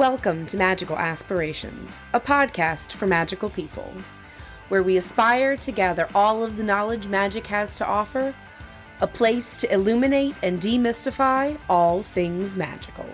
Welcome to Magical Aspirations, a podcast for magical people, where we aspire to gather all of the knowledge magic has to offer, a place to illuminate and demystify all things magical.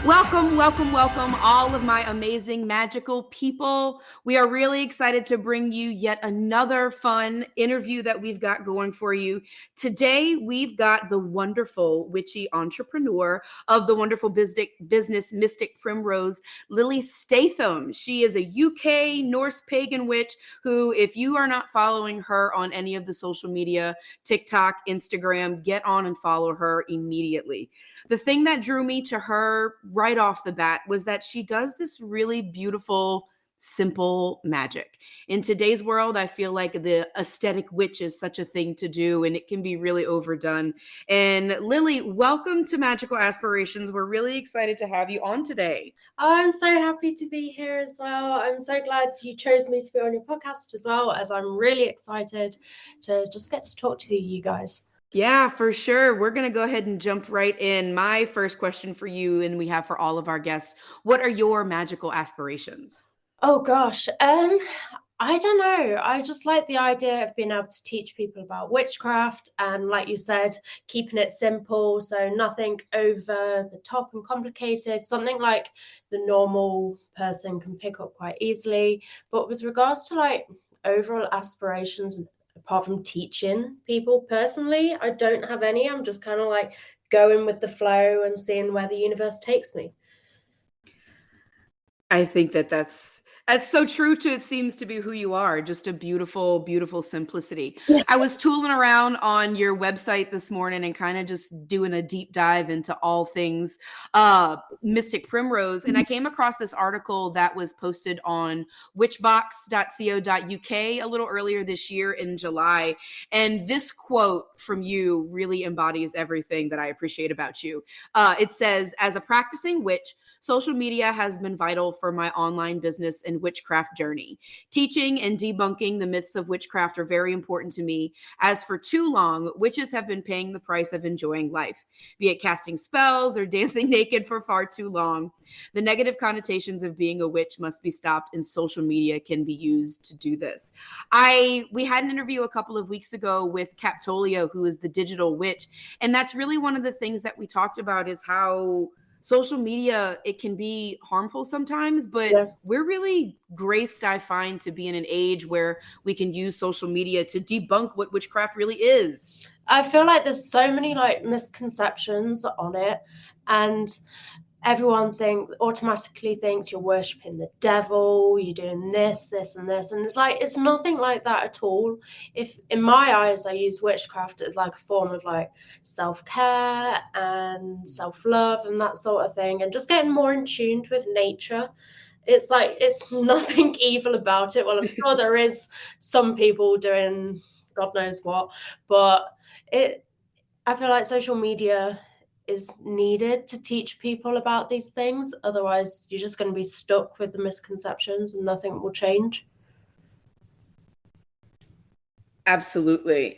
Welcome, all of my amazing magical people. We are really excited to bring you yet another fun interview that we've got going for you. Today, we've got the wonderful witchy entrepreneur of the wonderful business Mystic Primrose, Lilly Statham. She is a UK Norse pagan witch who, if you are not following her on any of the social media, TikTok, Instagram, get on and follow her immediately. The thing that drew me to her right off the bat was that she does this really beautiful, simple magic. In today's world, I feel like the aesthetic witch is such a thing to do, and it can be really overdone. And Lilly, welcome to Magical Aspirations. We're really excited to have you on today. I'm so happy to be here as well. I'm so glad you chose me to be on your podcast as well, as I'm really excited to just get to talk to you guys. Yeah, for sure. We're going to go ahead and jump right in. My first question for you, and we have for all of our guests, what are your magical aspirations? Oh gosh, I don't know. I just like the idea of being able to teach people about witchcraft and, like you said, keeping it simple, so nothing over the top and complicated, something like the normal person can pick up quite easily. But with regards to like overall aspirations, apart from teaching people personally, I don't have any. I'm just kind of like going with the flow and seeing where the universe takes me. I think that's so true to it seems to be who you are, just a beautiful, beautiful simplicity. I was tooling around on your website this morning and kind of just doing a deep dive into all things Mystic Primrose, and I came across this article that was posted on witchbox.co.uk a little earlier this year in July. And this quote from you really embodies everything that I appreciate about you. It says, "As a practicing witch, social media has been vital for my online business and witchcraft journey. Teaching and debunking the myths of witchcraft are very important to me, as for too long, witches have been paying the price of enjoying life, be it casting spells or dancing naked for far too long. The negative connotations of being a witch must be stopped, and social media can be used to do this." We had an interview a couple of weeks ago with Captolia, who is the digital witch, and that's really one of the things that we talked about is how social media, it can be harmful sometimes, but we're really graced, I find, to be in an age where we can use social media to debunk what witchcraft really is. I feel like there's so many like misconceptions on it, and everyone automatically thinks you're worshipping the devil, you're doing this, and this. And it's like, it's nothing like that at all. If in my eyes, I use witchcraft as like a form of like self-care and self-love and that sort of thing, and just getting more in tune with nature. It's like, it's nothing evil about it. Well, I'm sure there is some people doing God knows what, but I feel like social media is needed to teach people about these things. Otherwise, you're just going to be stuck with the misconceptions and nothing will change. Absolutely.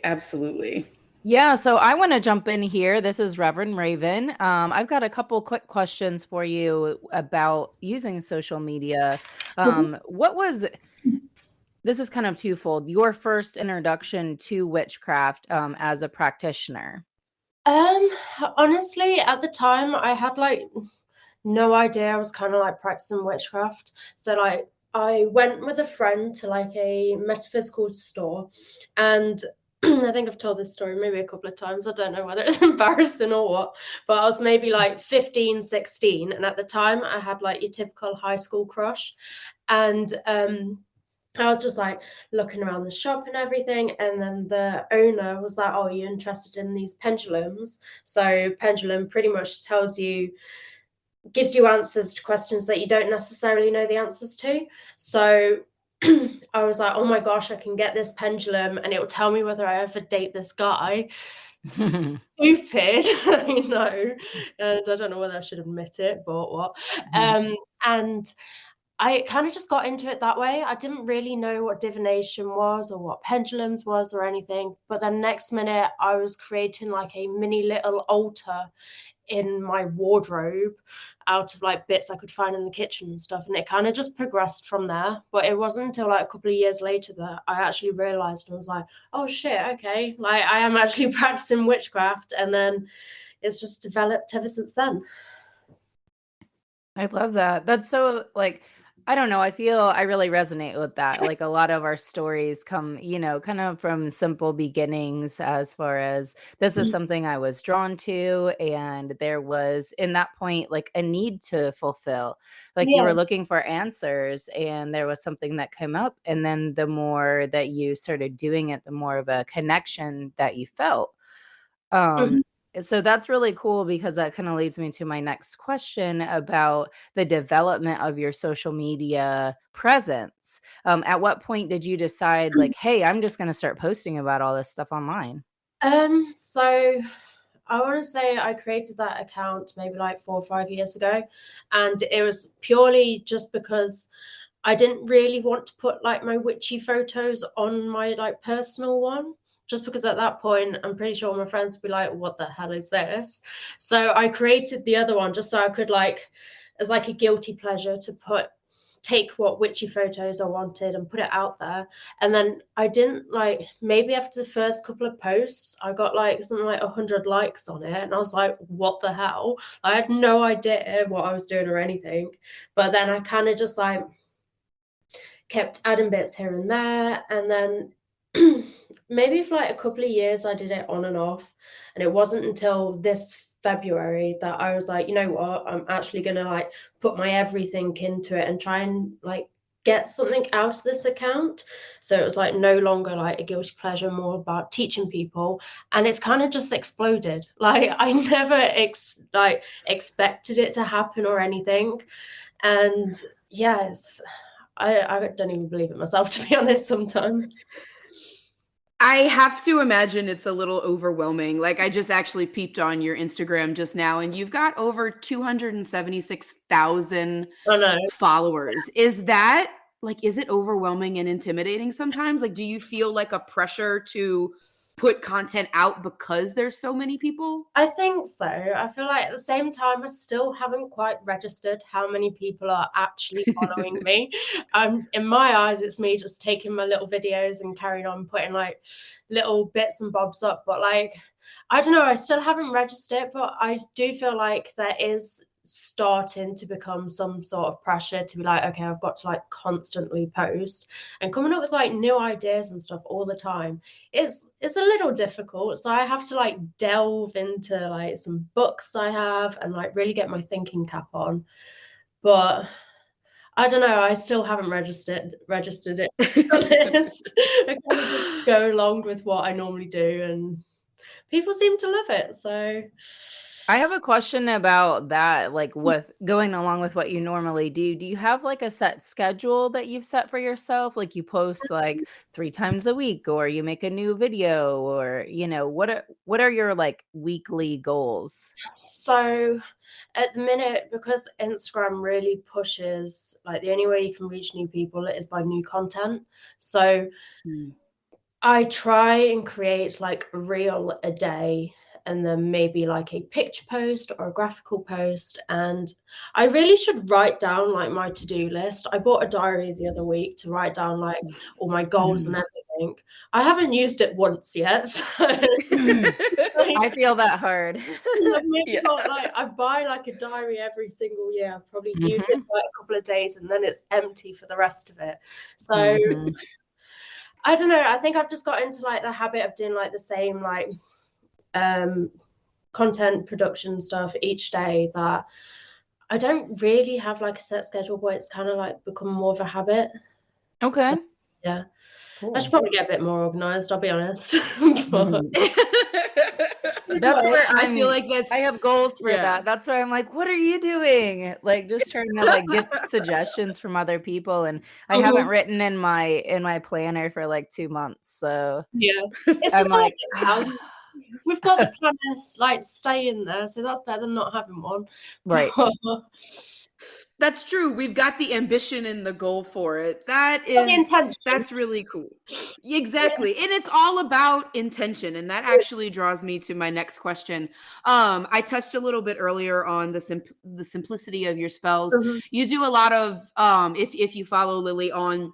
Yeah, so I want to jump in here. This is Reverend Raven. I've got a couple quick questions for you about using social media. This is kind of twofold, your first introduction to witchcraft as a practitioner? Honestly, at the time, I had like no idea I was kind of like practicing witchcraft. So like I went with a friend to like a metaphysical store, and I think I've told this story maybe a couple of times. I don't know whether it's embarrassing or what, but I was maybe like 15, 16. And at the time I had like your typical high school crush. And I was just like looking around the shop and everything. And then the owner was like, "Oh, are you interested in these pendulums?" So pendulum pretty much gives you answers to questions that you don't necessarily know the answers to. So I was like, "Oh my gosh, I can get this pendulum and it will tell me whether I ever date this guy." Stupid, I know. And I don't know whether I should admit it, but what? And I kind of just got into it that way. I didn't really know what divination was or what pendulums was or anything. But then next minute, I was creating like a mini little altar in my wardrobe out of like bits I could find in the kitchen and stuff. And it kind of just progressed from there. But it wasn't until like a couple of years later that I actually realized and was like, oh shit, okay. Like I am actually practicing witchcraft. And then it's just developed ever since then. I love that. That's so like I don't know, I feel I really resonate with that. Like a lot of our stories come, kind of from simple beginnings as far as this is something I was drawn to and there was in that point like a need to fulfill. Like you Yeah. were looking for answers and there was something that came up and then the more that you started doing it, the more of a connection that you felt. Um, Mhm. so that's really cool because that kind of leads me to my next question about the development of your social media presence. At what point did you decide, like, hey, I'm just going to start posting about all this stuff online? So I want to say I created that account maybe like 4 or 5 years ago, and it was purely just because I didn't really want to put like my witchy photos on my like personal one. Just because at that point, I'm pretty sure my friends would be like, what the hell is this? So I created the other one just so I could like, as like a guilty pleasure to take what witchy photos I wanted and put it out there. And then I didn't like, maybe after the first couple of posts, I got like something like 100 likes on it. And I was like, what the hell? I had no idea what I was doing or anything. But then I kind of just like, kept adding bits here and there. And then maybe for like a couple of years, I did it on and off. And it wasn't until this February that I was like, you know what, I'm actually going to like put my everything into it and try and like get something out of this account. So it was like no longer like a guilty pleasure, more about teaching people. And it's kind of just exploded. Like I never expected it to happen or anything. And yes, I don't even believe it myself, to be honest, sometimes. I have to imagine it's a little overwhelming. Like, I just actually peeped on your Instagram just now, and you've got over 276,000 I know. followers. Is that like, is it overwhelming and intimidating sometimes? Like, do you feel like a pressure to put content out because there's so many people? I think so. I feel like at the same time, I still haven't quite registered how many people are actually following me. In my eyes, it's me just taking my little videos and carrying on putting like little bits and bobs up. But like, I don't know, I still haven't registered, but I do feel like there is starting to become some sort of pressure to be like, okay, I've got to like constantly post and coming up with like new ideas and stuff all the time is a little difficult. So I have to like delve into like some books I have and like really get my thinking cap on. But I don't know, I still haven't registered it, to be honest. I kind of just go along with what I normally do and people seem to love it. So I have a question about that, like with going along with what you normally do. Do you have like a set schedule that you've set for yourself? Like you post like 3 times a week or you make a new video or, what are your like weekly goals? So at the minute, because Instagram really pushes, like the only way you can reach new people is by new content. So Hmm. I try and create like a reel a day and then maybe like a picture post or a graphical post. And I really should write down like my to-do list. I bought a diary the other week to write down like all my goals and everything. I haven't used it once yet. So I feel that hard. I've maybe Yeah. got like I buy like a diary every single year. I probably use it Mhm, for like a couple of days and then it's empty for the rest of it. So mhm. I don't know. I think I've just got into like the habit of doing like the same like content production stuff each day that I don't really have like a set schedule, but it's kind of like become more of a habit. So Okay, yeah, I should cool. probably get a bit more organized, I'll be honest. But Mhm. this That's way, where I feel I'm like I that's have goals for yeah. that. That's why I'm like, "What are you doing?" Like, just trying to, like, get suggestions from other people, and I haven't Mhm. written in my planner for, like, 2 months, so Yeah, it's I'm just like like, a balance. we've got the planner like staying there, so that's better than not having one. Right. That's true. We've got the ambition and the goal for it. intention. That's really cool. Exactly. And it's all about intention. And that actually draws me to my next question. I touched a little bit earlier on the simplicity of your spells. Mhm. You do a lot of if you follow Lilly on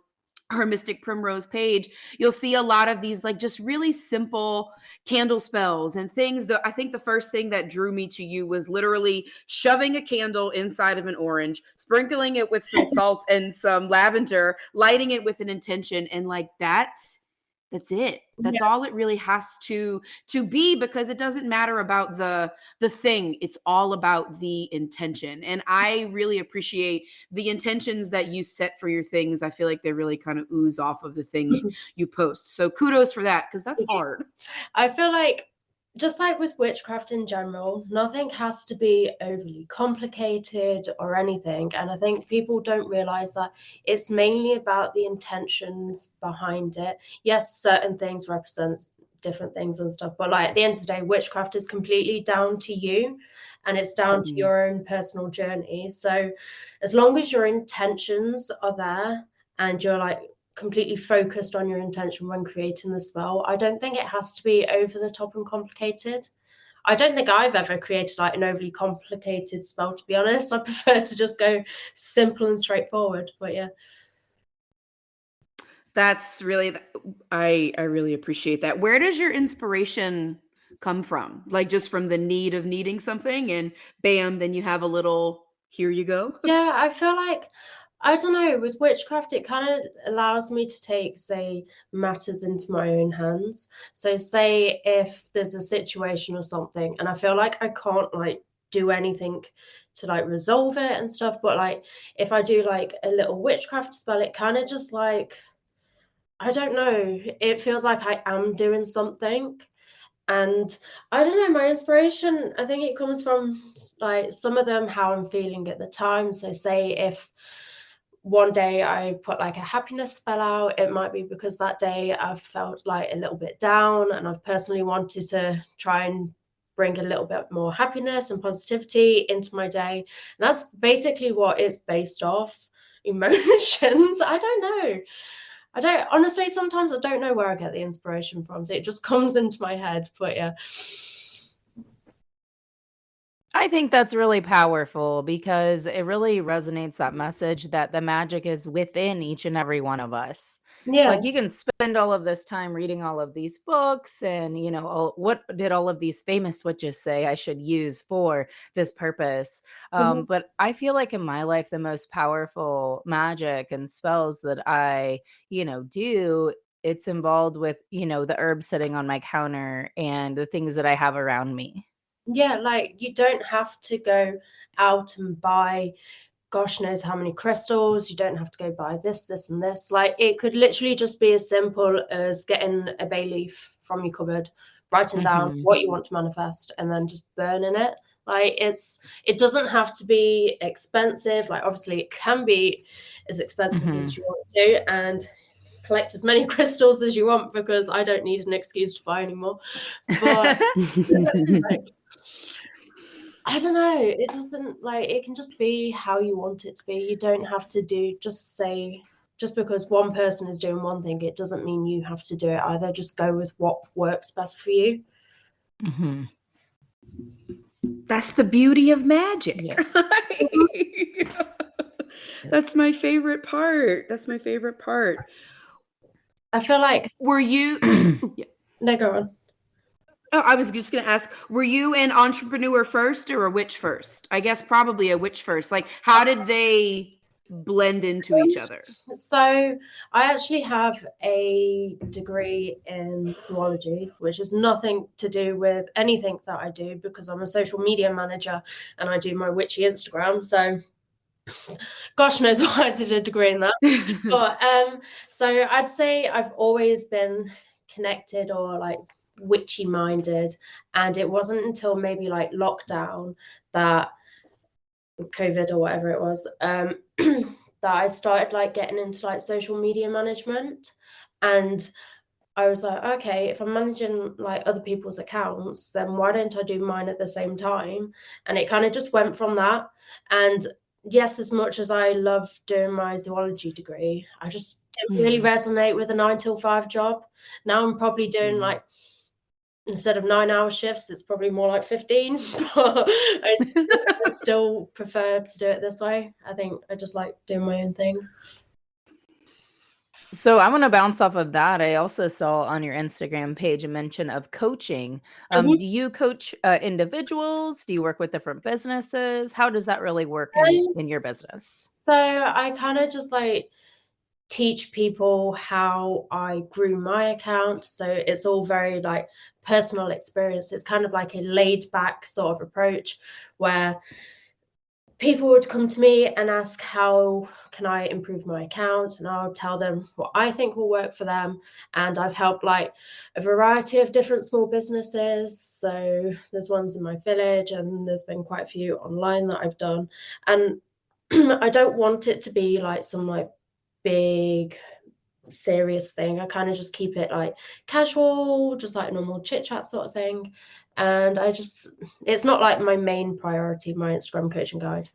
her Mystic Primrose page, you'll see a lot of these like just really simple candle spells and things. That I think the first thing that drew me to you was literally shoving a candle inside of an orange, sprinkling it with some salt and some lavender, lighting it with an intention, and like that's it. That's all it really has to be, because it doesn't matter about the thing. It's all about the intention. And I really appreciate the intentions that you set for your things. I feel like they really kind of ooze off of the things you post. So kudos for that, because that's hard. I feel like, just like with witchcraft in general, nothing has to be overly complicated or anything. And I think people don't realize that it's mainly about the intentions behind it. Yes, certain things represent different things and stuff, but like at the end of the day, witchcraft is completely down to you, and it's down to your own personal journey. So as long as your intentions are there and you're like completely focused on your intention when creating the spell, I don't think it has to be over the top and complicated. I don't think I've ever created like an overly complicated spell, to be honest. I prefer to just go simple and straightforward. But yeah, that's really, I really appreciate that. Where does your inspiration come from? Like just from the need of needing something, and bam, then you have a little, here you go. yeah, I feel like, I don't know, with witchcraft, it kind of allows me to take, say, matters into my own hands. So say if there's a situation or something and I feel like I can't like do anything to like resolve it and stuff, but like if I do like a little witchcraft spell, it kind of just like, I don't know, it feels like I am doing something. And I don't know, my inspiration, I think it comes from like some of them, how I'm feeling at the time. So say if one day I put like a happiness spell out, it might be because that day I've felt like a little bit down and I've personally wanted to try and bring a little bit more happiness and positivity into my day. And that's basically what it's based off. Emotions. I don't know. I don't, honestly, sometimes I don't know where I get the inspiration from. So it just comes into my head. But yeah. I think that's really powerful because it really resonates that message that the magic is within each and every one of us. Yeah. Like you can spend all of this time reading all of these books and, what did all of these famous witches say I should use for this purpose? But I feel like in my life, the most powerful magic and spells that I, do, it's involved with, the herbs sitting on my counter and the things that I have around me. Yeah, like you don't have to go out and buy gosh knows how many crystals. You don't have to go buy this, this, and this. Like it could literally just be as simple as getting a bay leaf from your cupboard, writing down what you want to manifest, and then just burning it. Like it doesn't have to be expensive. Like obviously it can be as expensive as you want to, and collect as many crystals as you want, because I don't need an excuse to buy anymore. But like, I don't know. It doesn't, like, it can just be how you want it to be. You don't have to just because one person is doing one thing, it doesn't mean you have to do it either. Just go with what works best for you. That's the beauty of magic. Yes. That's my favorite part. I feel like, Were you? no, go on. Oh, I was just going to ask, were you an entrepreneur first or a witch first? I guess probably a witch first. Like, how did they blend into each other? So I actually have a degree in zoology, which has nothing to do with anything that I do, because I'm a social media manager and I do my witchy Instagram. So gosh knows why I did a degree in that. But so I'd say I've always been connected or like witchy minded, and it wasn't until maybe like lockdown, that COVID or whatever it was, that I started like getting into like social media management. And I was like, okay, if I'm managing like other people's accounts, then why don't I do mine at the same time? And it kind of just went from that. And yes, as much as I love doing my zoology degree, I just didn't really resonate with a 9 till 5 job. Now I'm probably doing like, instead of 9-hour shifts, it's probably more like 15. But I still prefer to do it this way. I think I just like doing my own thing. So I want to bounce off of that. I also saw on your Instagram page a mention of coaching. Mhm. Do you coach individuals? Do you work with different businesses? How does that really work in your business? So I kind of just like teach people how I grew my account. So it's all very like personal experience. It's kind of like a laid back sort of approach where people would come to me and ask, how can I improve my account? And I'll tell them what I think will work for them. And I've helped like a variety of different small businesses. So there's ones in my village, and there's been quite a few online that I've done. And I don't want it to be like some like big serious thing. I kind of just keep it like casual, just like a normal chit chat sort of thing. And it's not like my main priority, my Instagram coaching guide.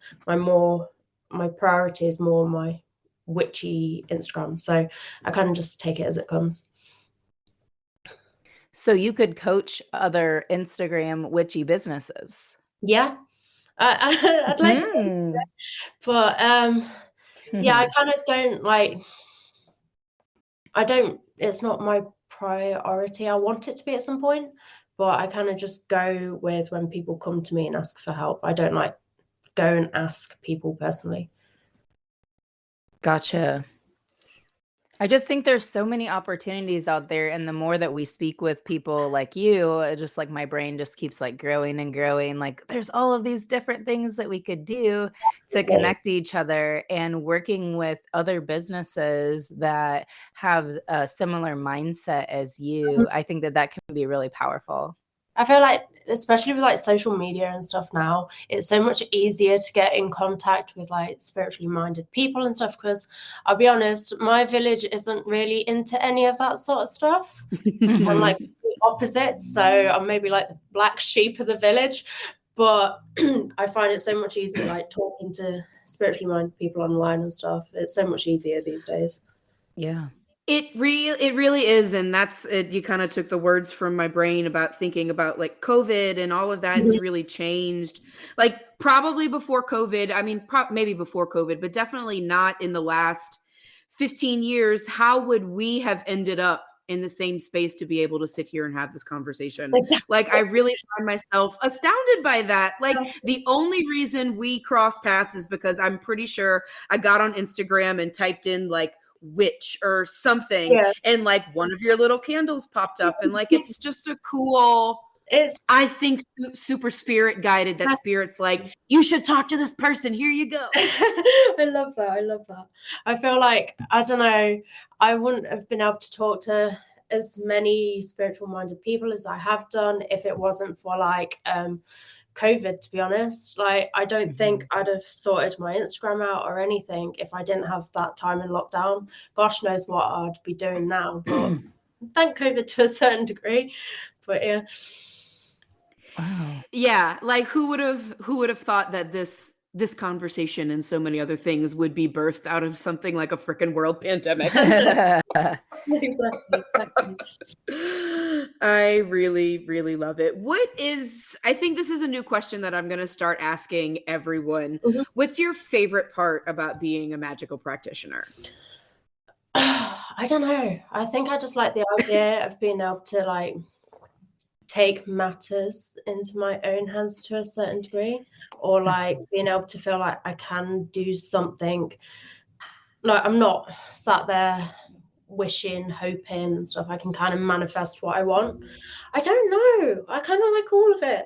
My priority is more my witchy Instagram. So I kind of just take it as it comes. So you could coach other Instagram witchy businesses. Yeah. I'd like to think so. But yeah, I kind of don't like, it's not my priority. I want it to be at some point, but I kind of just go with when people come to me and ask for help. I don't like go and ask people personally. Gotcha. I just think there's so many opportunities out there, and the more that we speak with people like you, just like my brain just keeps like growing and growing. Like there's all of these different things that we could do to connect each other, and working with other businesses that have a similar mindset as you. I think that can be really powerful. I feel like, especially with like social media and stuff now, it's so much easier to get in contact with like spiritually minded people and stuff. Because I'll be honest, my village isn't really into any of that sort of stuff. I'm like the opposite. So I'm maybe like the black sheep of the village. But I find it so much easier like talking to spiritually minded people online and stuff. It's so much easier these days. Yeah. It really is, and that's it. You kind of took the words from my brain about thinking about like COVID and all of that's really changed. Like probably before COVID, I mean, maybe before COVID, but definitely not in the last 15 years. How would we have ended up in the same space to be able to sit here and have this conversation? Exactly. Like I really find myself astounded by that. Like the only reason we cross paths is because I'm pretty sure I got on Instagram and typed in like witch or something, Yeah. and like one of your little candles popped up, and like it's just a cool, I think super spirit guided, that spirit's like, you should talk to this person, here you go. I love that. I feel like, I don't know, I wouldn't have been able to talk to as many spiritual minded people as I have done if it wasn't for like COVID, to be honest. Like I don't think I'd have sorted my Instagram out or anything if I didn't have that time in lockdown. Gosh knows what I'd be doing now, but thank COVID to a certain degree. But yeah. Wow. Yeah, like who would have thought that this conversation and so many other things would be birthed out of something like a freaking world pandemic. Exactly. I really, really love it. I think this is a new question that I'm going to start asking everyone. What's your favorite part about being a magical practitioner? I don't know. I think I just like the idea of being able to like take matters into my own hands to a certain degree, or like being able to feel like I can do something. Like I'm not sat there wishing, hoping and stuff. I can kind of manifest what I want. I don't know. I kind of like all of it.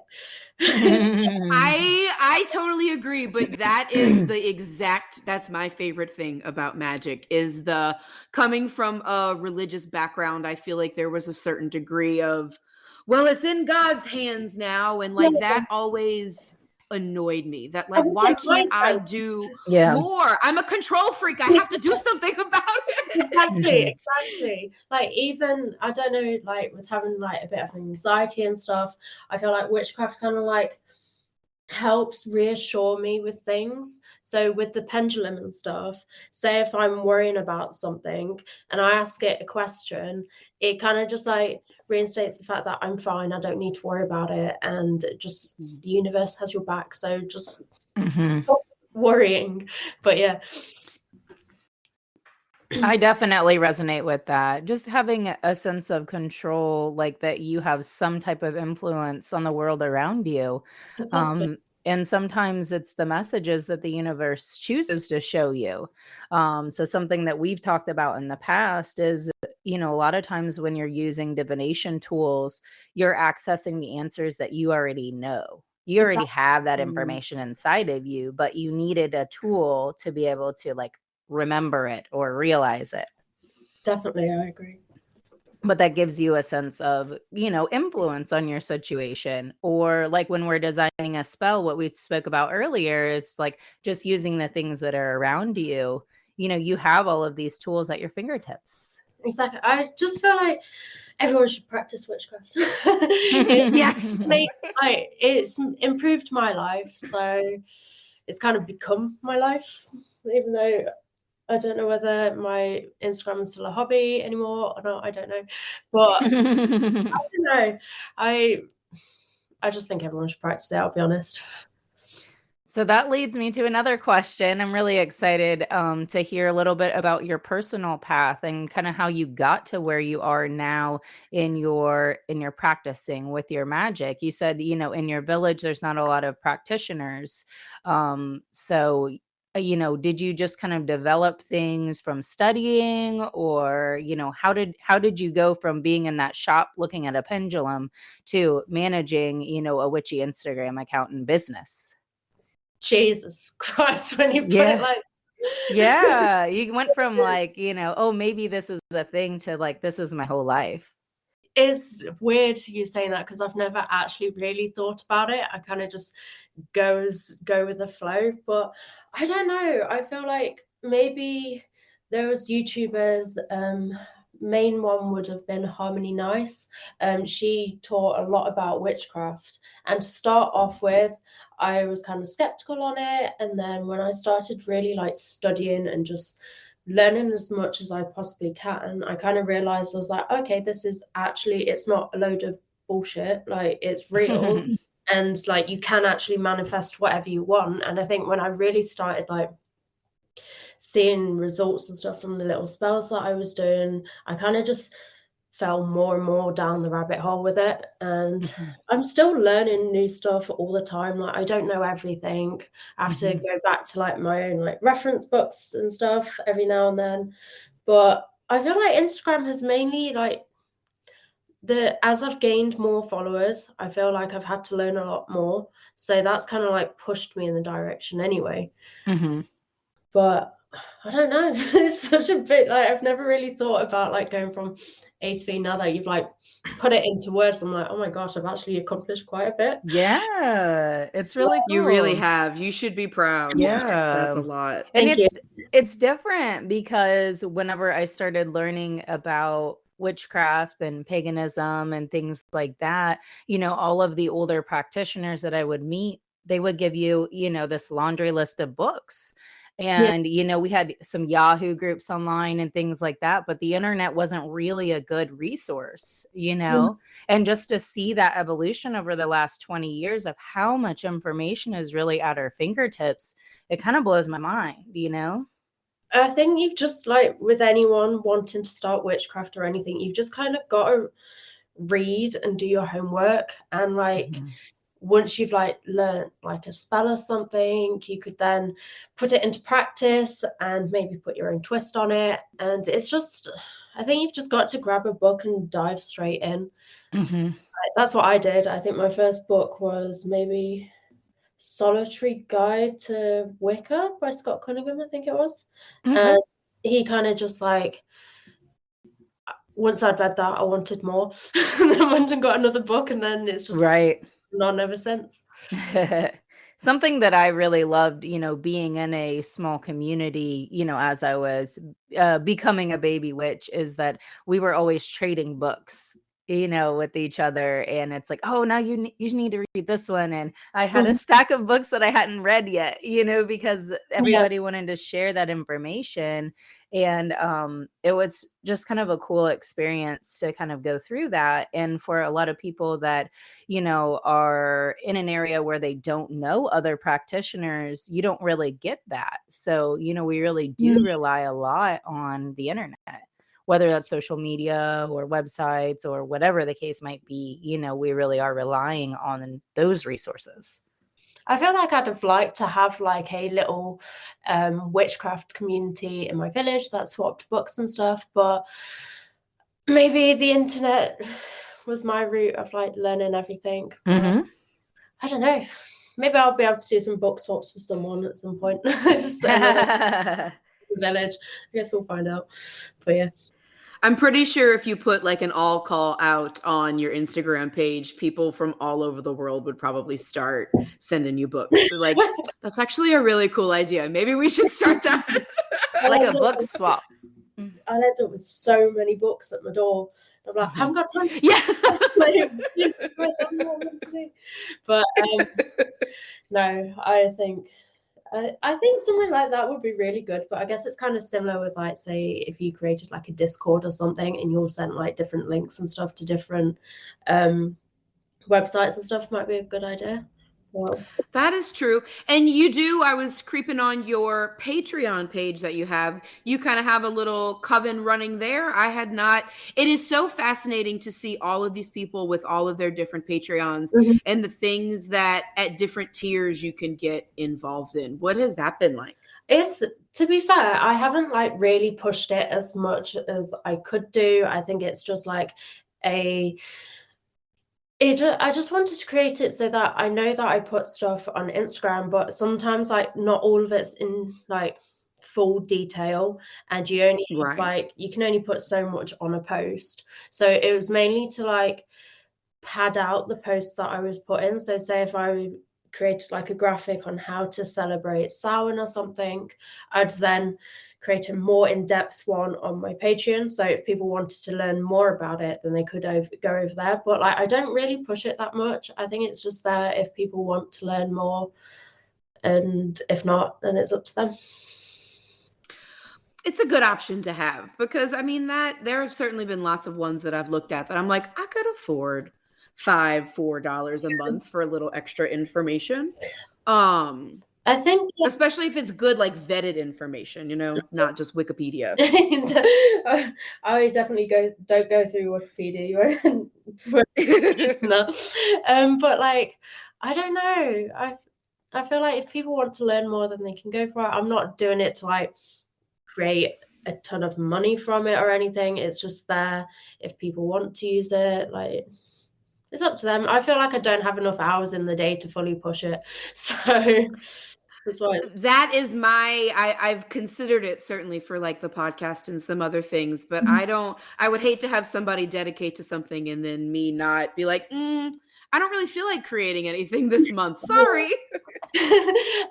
I totally agree, but that is that's my favorite thing about magic, is the coming from a religious background. I feel like there was a certain degree of, well, it's in God's hands now, and like that always annoyed me. That I like, was why in my can't I friend. do Yeah. more? I'm a control freak. I have to do something about it. Exactly, Mhm. exactly. Like even I don't know, like with having like a bit of anxiety and stuff, I feel like witchcraft kind of like helps reassure me with things. So with the pendulum and stuff, say if I'm worrying about something and I ask it a question, it kind of just like reinstates the fact that I'm fine, I don't need to worry about it, and just the universe has your back. So just Mhm. stop worrying. But yeah. I definitely resonate with that. Just having a sense of control, like that you have some type of influence on the world around you. Exactly. And sometimes it's the messages that the universe chooses to show you. So something that we've talked about in the past is, a lot of times when you're using divination tools, you're accessing the answers that you already know. You already Exactly. have that Mm. information inside of you, but you needed a tool to be able to like remember it or realize it. Definitely, I agree. But that gives you a sense of, influence on your situation. Or like when we're designing a spell, what we spoke about earlier is like just using the things that are around you. You have all of these tools at your fingertips. Exactly. I just feel like everyone should practice witchcraft. It Yes. makes like it's improved my life, so it's kind of become my life, even though I don't know whether my Instagram is still a hobby anymore or not. I don't know, but I don't know. I just think everyone should practice it. I'll be honest. So that leads me to another question. I'm really excited to hear a little bit about your personal path and kind of how you got to where you are now in your practicing with your magic. You said, in your village there's not a lot of practitioners. Did you just kind of develop things from studying, or how did you go from being in that shop looking at a pendulum to managing, a witchy Instagram account and business? Jesus Christ, when you put it Yeah. like Yeah. You went from like, oh, maybe this is a thing to like, this is my whole life. it's weird you saying that because I've never actually really thought about it. I kind of just go with the flow. But I don't know. I feel like maybe there was YouTubers. Main one would have been Harmony Nice. She taught a lot about witchcraft. And to start off with, I was kind of skeptical on it. And then when I started really like studying and just learning as much as I possibly can, I kind of realized I was like, okay, this is actually, it's not a load of bullshit. Like it's real. And like you can actually manifest whatever you want. And I think when I really started like seeing results and stuff from the little spells that I was doing, I kind of just fell more and more down the rabbit hole with it. And Mhm. I'm still learning new stuff all the time. Like I don't know everything. I have to Mhm. go back to like my own like reference books and stuff every now and then. But I feel like Instagram has mainly like as I've gained more followers, I feel like I've had to learn a lot more. So that's kind of like pushed me in the direction anyway. Mhm. But I don't know. It's such a bit like I've never really thought about like going from A to B. Now that you've like put it into words, I'm like, oh my gosh, I've actually accomplished quite a bit. Yeah, it's really You really cool. have. You should be proud. That's Yeah. a lot. And Thank you. it's different because whenever I started learning about witchcraft and paganism and things like that, all of the older practitioners that I would meet, they would give you, this laundry list of books. Yeah. And, we had some Yahoo groups online and things like that, but the internet wasn't really a good resource. And just to see that evolution over the last 20 years of how much information is really at our fingertips, it kind of blows my mind. I think you've just like with anyone wanting to start witchcraft or anything, you've just kind of got to read and do your homework. And like Mhm. once you've like learned like a spell or something, you could then put it into practice and maybe put your own twist on it. And it's just, I think you've just got to grab a book and dive straight in. Mhm. That's what I did. I think my first book was maybe Solitary Guide to Wicca by Scott Cunningham, I think it was. Okay. And he kind of just like, once I'd read that, I wanted more. And then went and got another book, and then it's just Right. none ever since. something that I really loved, being in a small community, as I was becoming a baby witch, is that we were always trading books, with each other. And it's like, oh, now you need to read this one. And I had a Mhm. stack of books that I hadn't read yet, because Yeah. everybody wanted to share that information. And it was just kind of a cool experience to kind of go through that. And for a lot of people that are in an area where they don't know other practitioners, you don't really get that. So, we really do Mm. rely a lot on the internet, whether that's social media or websites or whatever the case might be. We really are relying on those resources. I feel like I'd have liked to have like a little witchcraft community in my village that swapped books and stuff, but maybe the internet was my route of like learning everything. But I don't know. Maybe I'll be able to do some book swaps with someone at some point. Just another village. I guess we'll find out. But yeah. I'm pretty sure if you put like an all call out on your Instagram page, people from all over the world would probably start sending you books. So, like, that's actually a really cool idea. Maybe we should start that. Like a book swap. I'll end up with so many books at my door. I'm like, I haven't got time. Yeah. Jesus Christ, I don't know what I'm meant to do. But no, I think something like that would be really good. But I guess it's kind of similar with like, say, if you created like a Discord or something and you all sent like different links and stuff to different websites and stuff, might be a good idea. Well, that is true. And I was creeping on your Patreon page that you have. You kind of have a little coven running there. I had not. It is so fascinating to see all of these people with all of their different Patreons and the things that at different tiers you can get involved in. What has that been like? To be fair, I haven't like really pushed it as much as I could do. I think it's just like I just wanted to create it so that I know that I put stuff on Instagram, but sometimes like not all of it's in like full detail, and you only Right. like you can only put so much on a post. So it was mainly to like pad out the posts that I was putting. So say if I created like a graphic on how to celebrate Samhain or something, I'd then create a more in-depth one on my Patreon. So if people wanted to learn more about it, then they could go over there. But like, I don't really push it that much. I think it's just there if people want to learn more, and if not, then it's up to them. It's a good option to have, because I mean that there have certainly been lots of ones that I've looked at that I'm like, I could afford $4 a month for a little extra information. I think Especially if it's good, like vetted information, not just Wikipedia. I definitely don't go through Wikipedia. No. But like, I don't know. I feel like if people want to learn more, then they can go for it. I'm not doing it to like create a ton of money from it or anything. It's just there if people want to use it. Like, it's up to them. I feel like I don't have enough hours in the day to fully push it. So that's why that is I've considered it certainly for like the podcast and some other things, but I would hate to have somebody dedicate to something and then me not be like, I don't really feel like creating anything this month. Sorry.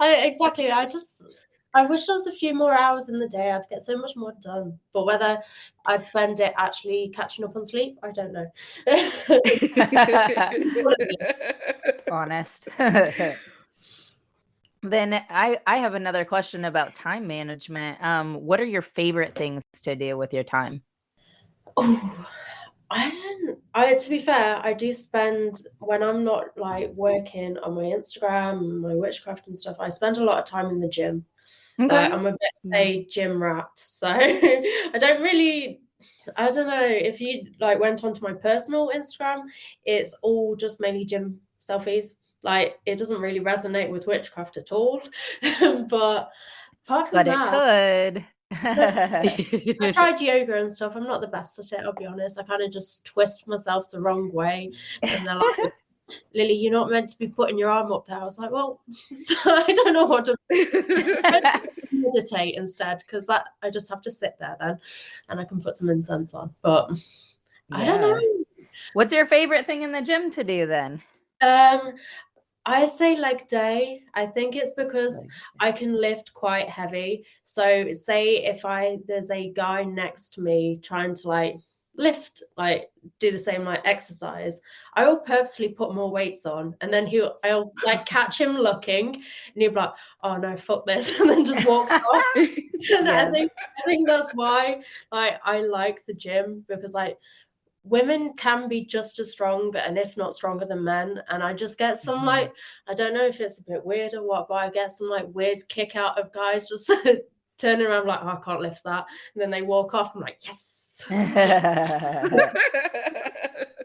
Exactly. I wish there was a few more hours in the day. I'd get so much more done. But whether I'd spend it actually catching up on sleep, I don't know. Honest. Then I have another question about time management. What are your favorite things to do with your time? Oh, to be fair, I do spend, when I'm not like working on my Instagram and my witchcraft and stuff, I spend a lot of time in the gym. Okay. I'm a bit of a gym rat, so I don't know if you like went onto my personal Instagram, it's all just mainly gym selfies. Like, it doesn't really resonate with witchcraft at all. But apart from that, it could. I tried yoga and stuff. I'm not the best at it, I'll be honest. I kind of just twist myself the wrong way, and they're like, Lily, you're not meant to be putting your arm up there. I was like, well, I don't know what to meditate instead, because that I just have to sit there then, and I can put some incense on. But I don't know. What's your favorite thing in the gym to do then? I say leg day. I think it's because Like, I can lift quite heavy. So say if there's a guy next to me trying to like lift, like do the same like exercise, I will purposely put more weights on, and then I'll like catch him looking, and he'll be like, "Oh no, fuck this," and then just walks off. And yes. I think that's why like I like the gym, because like women can be just as strong and if not stronger than men, and I just get some like, I don't know if it's a bit weird or what, but I get some like weird kick out of guys just turning around like, oh, I can't lift that, and then they walk off. I'm like, yes.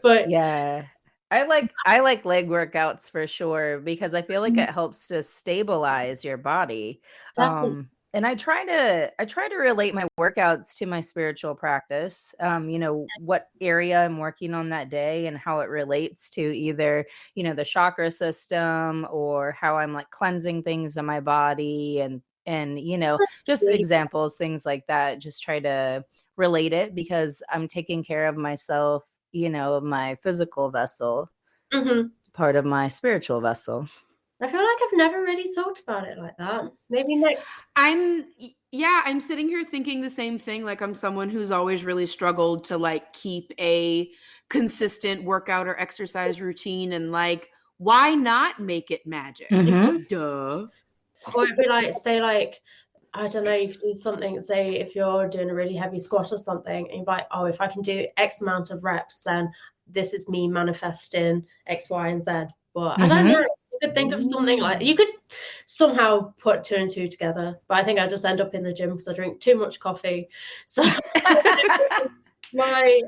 But Yeah. I like leg workouts for sure because I feel like it helps to stabilize your body. definitely. And I try to relate my workouts to my spiritual practice. You know, what area I'm working on that day and how it relates to either, you know, the chakra system or how I'm like cleansing things in my body and you know, just examples, things like that. Just try to relate it because I'm taking care of myself, you know, my physical vessel, Mhm. part of my spiritual vessel. I feel like I've never really thought about it like that. Maybe next. I'm sitting here thinking the same thing. Like, I'm someone who's always really struggled to like keep a consistent workout or exercise routine, and like, why not make it magic? Mhm. Duh. Or it'd be like, say like, I don't know, you could do something, say if you're doing a really heavy squat or something, and you're like, oh, if I can do X amount of reps, then this is me manifesting X, Y, and Z. But I don't know. Mhm. You could think of something like, you could somehow put two and two together. But I think I just end up in the gym because I drink too much coffee. So my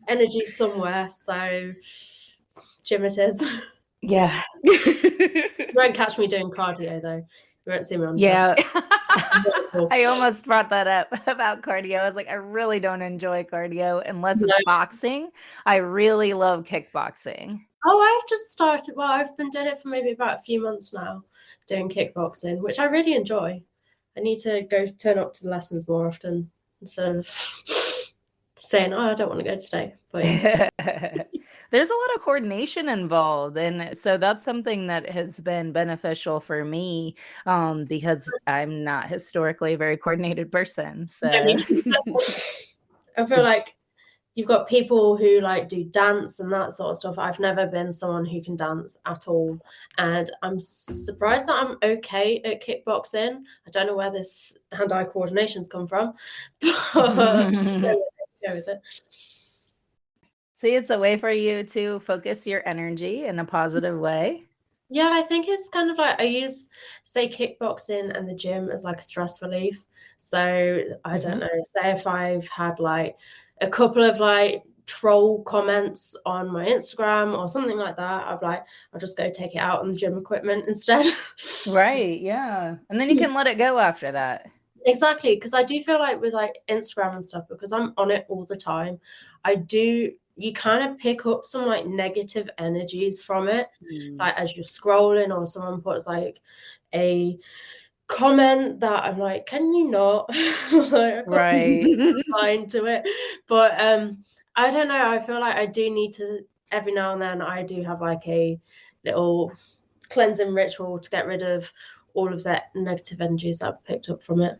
energy's somewhere. So gym it is. Yeah. You won't catch me doing cardio though. You won't see me on the Yeah. treadmill. I almost brought that up about cardio. I was like, I really don't enjoy cardio unless it's No. boxing. I really love kickboxing. Oh, I've just started. Well, I've been doing it for maybe about a few months now, doing kickboxing, which I really enjoy. I need to go turn up to the lessons more often instead of saying, "Oh, I don't want to go today." But yeah. There's a lot of coordination involved, and so that's something that has been beneficial for me, because I'm not historically a very coordinated person, I so mean, I feel it's like you've got people who like do dance and that sort of stuff. I've never been someone who can dance at all, and I'm surprised that I'm okay at kickboxing. I don't know where this hand-eye coordination's come from, but go with it. See, it's a way for you to focus your energy in a positive way. Yeah, I think it's kind of like I use, say, kickboxing and the gym as like a stress relief. So I don't Mhm. know, say if I've had like a couple of like troll comments on my Instagram or something like that, I'm like, I'll just go take it out on the gym equipment instead. Right, yeah, and then you can let it go after that. Exactly, because I do feel like with like Instagram and stuff, because I'm on it all the time, you kind of pick up some like negative energies from it. Mm. Like as you're scrolling or someone puts like a comment that I'm like, can you not? Like I can't Right. reply to it. But I don't know, I feel like I do need to, every now and then I do have like a little cleansing ritual to get rid of all of that negative energies that I've picked up from it.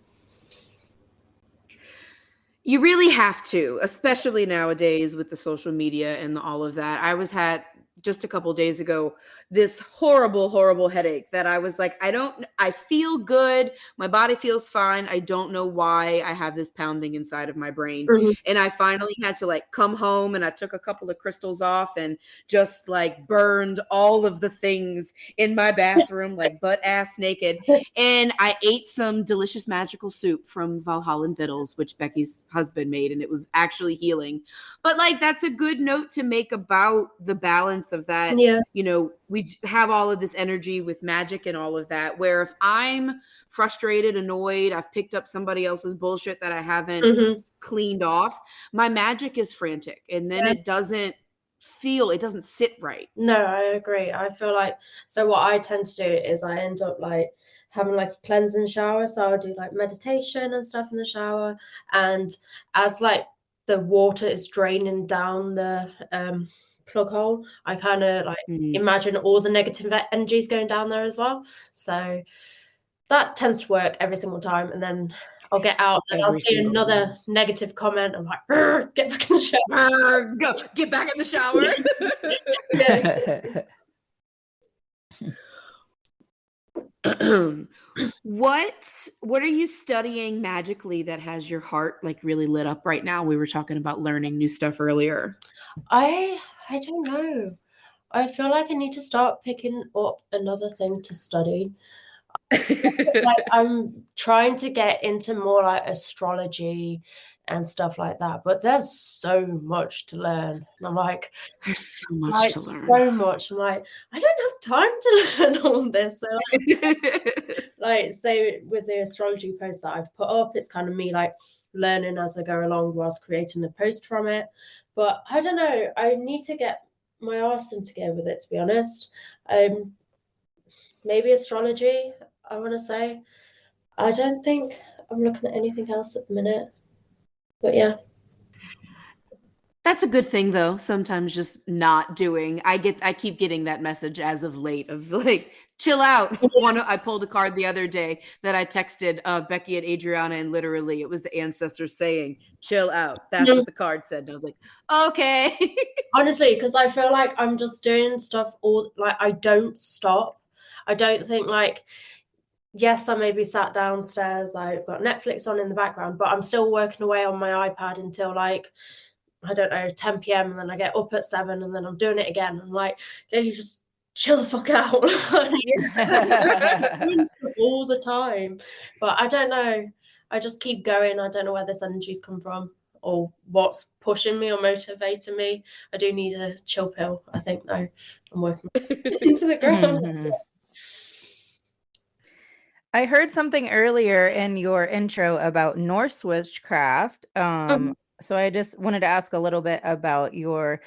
You really have to, especially nowadays with the social media and all of that. I was had just a couple days ago this horrible headache that I was like, I feel good. My body feels fine. I don't know why I have this pounding inside of my brain. Mhm. And I finally had to like come home, and I took a couple of crystals off and just like burned all of the things in my bathroom, like butt ass naked. And I ate some delicious magical soup from Valhalla Vittles, which Becky's husband made, and it was actually healing. But like, that's a good note to make about the balance of that. Yeah. You know, we have all of this energy with magic and all of that, where if I'm frustrated, annoyed, I've picked up somebody else's bullshit that I haven't Mhm. cleaned off, my magic is frantic, and then Yeah. it doesn't sit right. No, I agree. I feel like, so what I tend to do is I end up like having like a cleansing shower. So I'll do like meditation and stuff in the shower. And as like the water is draining down the plug hole, I kind of like imagine all the negative energies going down there as well. So that tends to work every single time. And then I'll get out and I'll see another negative comment. I'm like, get back in the shower. Go, get back in the shower. What are you studying magically that has your heart like really lit up right now? We were talking about learning new stuff earlier. I don't know. I feel like I need to start picking up another thing to study. Like I'm trying to get into more like astrology and stuff like that, but there's so much to learn. And I'm like, there's so much to learn. So much. I'm like, I don't have time to learn all this. So like say with the astrology post that I've put up, it's kind of me like learning as I go along whilst creating a post from it. But I don't know. I need to get my arse into gear with it, to be honest. Maybe astrology, I want to say. I don't think I'm looking at anything else at the minute. But yeah. That's a good thing though. Sometimes just not doing. I keep getting that message as of late of like, chill out. I pulled a card the other day that I texted Becky and Adriana, and literally it was the ancestors saying, chill out. That's what the card said. And I was like, okay. Honestly, because I feel like I'm just doing stuff like I don't stop. I don't think like, yes, I maybe sat downstairs, I've got Netflix on in the background, but I'm still working away on my iPad until like, I don't know, 10 p.m. and then I get up at 7 and then I'm doing it again. I'm like, Lily, just chill the fuck out. All the time. But I don't know. I just keep going. I don't know where this energy's come from or what's pushing me or motivating me. I do need a chill pill, I think, though. I'm working into the ground. I heard something earlier in your intro about Norse witchcraft. So I just wanted to ask a little bit about your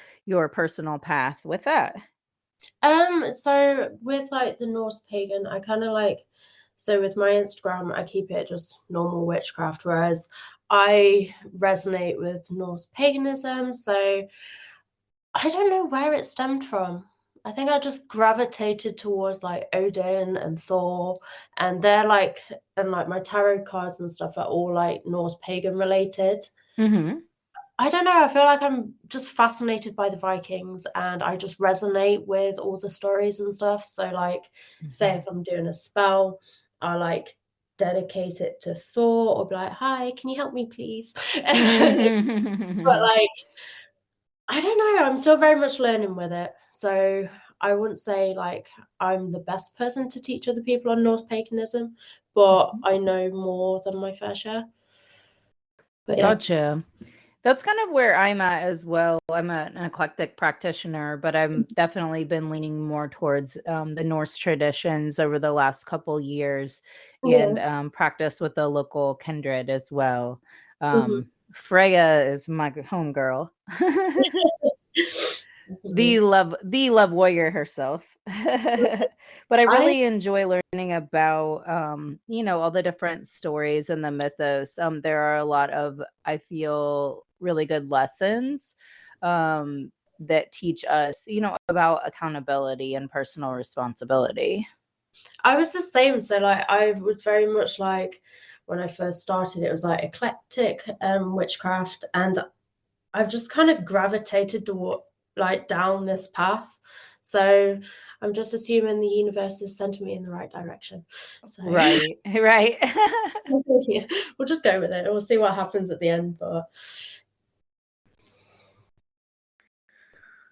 personal path with that. So with like the Norse pagan, I kind of like, so with my Instagram, I keep it just normal witchcraft, whereas I resonate with Norse paganism. So I don't know where it stemmed from. I think I just gravitated towards like Odin and Thor, and they're like, and like my tarot cards and stuff are all like Norse pagan related. I don't know. I feel like I'm just fascinated by the Vikings and I just resonate with all the stories and stuff. So like, say if I'm doing a spell, I like dedicate it to Thor or be like, hi, can you help me please? But like, I don't know. I'm still very much learning with it. So I wouldn't say like I'm the best person to teach other people on Norse paganism, but I know more than my fair share. But yeah. Gotcha. That's kind of where I'm at as well. I'm an eclectic practitioner, but I've definitely been leaning more towards the Norse traditions over the last couple years and practice with the local kindred as well. Freya is my homegirl. the love warrior herself. But I really enjoy learning about all the different stories and the mythos. There are a lot of, I feel, really good lessons that teach us about accountability and personal responsibility. I was the same. So like I was very much like, when I first started, it was like eclectic witchcraft, and I've just kind of gravitated to like down this path. So I'm just assuming the universe is sending me in the right direction. So. Right. Yeah, we'll just go with it. We'll see what happens at the end. But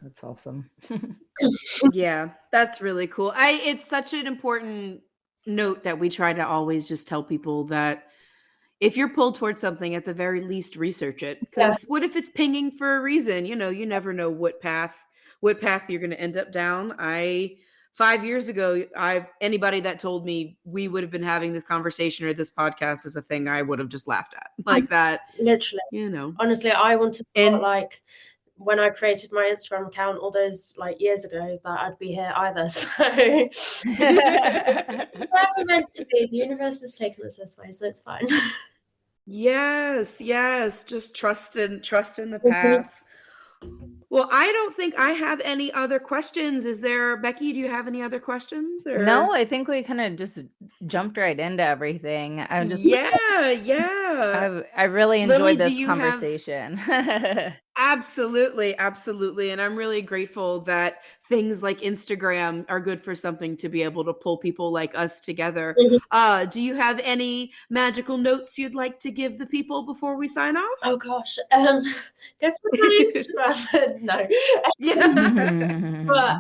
that's awesome. Yeah, that's really cool. It's such an important note that we try to always just tell people that if you're pulled towards something, at the very least, research it. Because what if it's pinging for a reason? You never know what path you're going to end up down. 5 years ago, anybody that told me we would have been having this conversation or this podcast is a thing, I would have just laughed at like that. Literally, honestly, I wanted to like when I created my Instagram account all those like years ago, that I'd be here either. So where we're meant to be, the universe has taken us this way, so it's fine. Yes, just trust in the path. Well, I don't think I have any other questions. Is there, Becky, do you have any other questions No, or? I think we kind of just jumped right into everything. I'm just Yeah, yeah. I really Lily, enjoyed do this you have conversation. Absolutely, absolutely, and I'm really grateful that things like Instagram are good for something to be able to pull people like us together. Mhm. Do you have any magical notes you'd like to give the people before we sign off? Oh gosh, go for my Instagram. No. But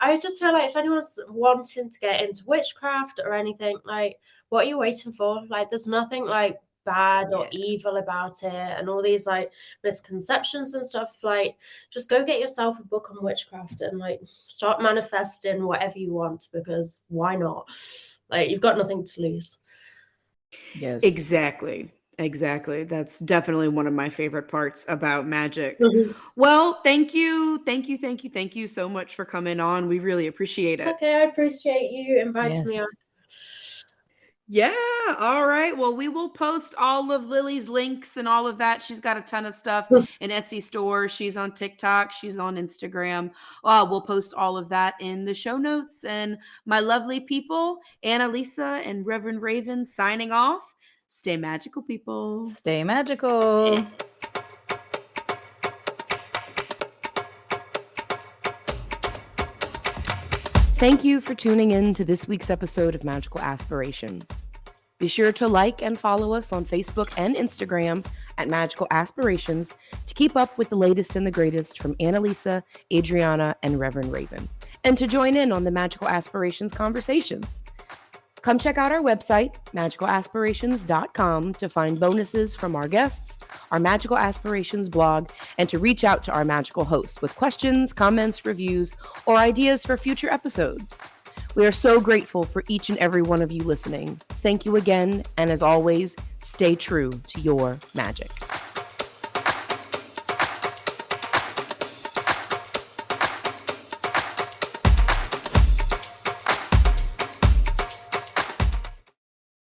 I just feel like if anyone's wanting to get into witchcraft or anything, like, what are you waiting for? Like, there's nothing like bad or Yeah. evil about it, and all these like misconceptions and stuff. Like, just go get yourself a book on witchcraft and like start manifesting whatever you want, because why not? Like, you've got nothing to lose. Yes. Exactly. Exactly. That's definitely one of my favorite parts about magic. Mhm. Well, thank you. Thank you. Thank you. Thank you so much for coming on. We really appreciate it. Okay, I appreciate you inviting me on. Yes. Yeah. All right. Well, we will post all of Lily's links and all of that. She's got a ton of stuff in Etsy store. She's on TikTok. She's on Instagram. We'll post all of that in the show notes. And my lovely people, Anna-Lisa and Reverend Raven signing off. Stay magical, people. Stay magical. Thank you for tuning in to this week's episode of Magical Aspirations. Be sure to like and follow us on Facebook and Instagram at Magical Aspirations to keep up with the latest and the greatest from Anna-Lisa, Adriana, and Reverend Raven, and to join in on the Magical Aspirations conversations. Come check out our website, magicalaspirations.com, to find bonuses from our guests, our Magical Aspirations blog, and to reach out to our magical hosts with questions, comments, reviews, or ideas for future episodes. We are so grateful for each and every one of you listening. Thank you again, and as always, stay true to your magic.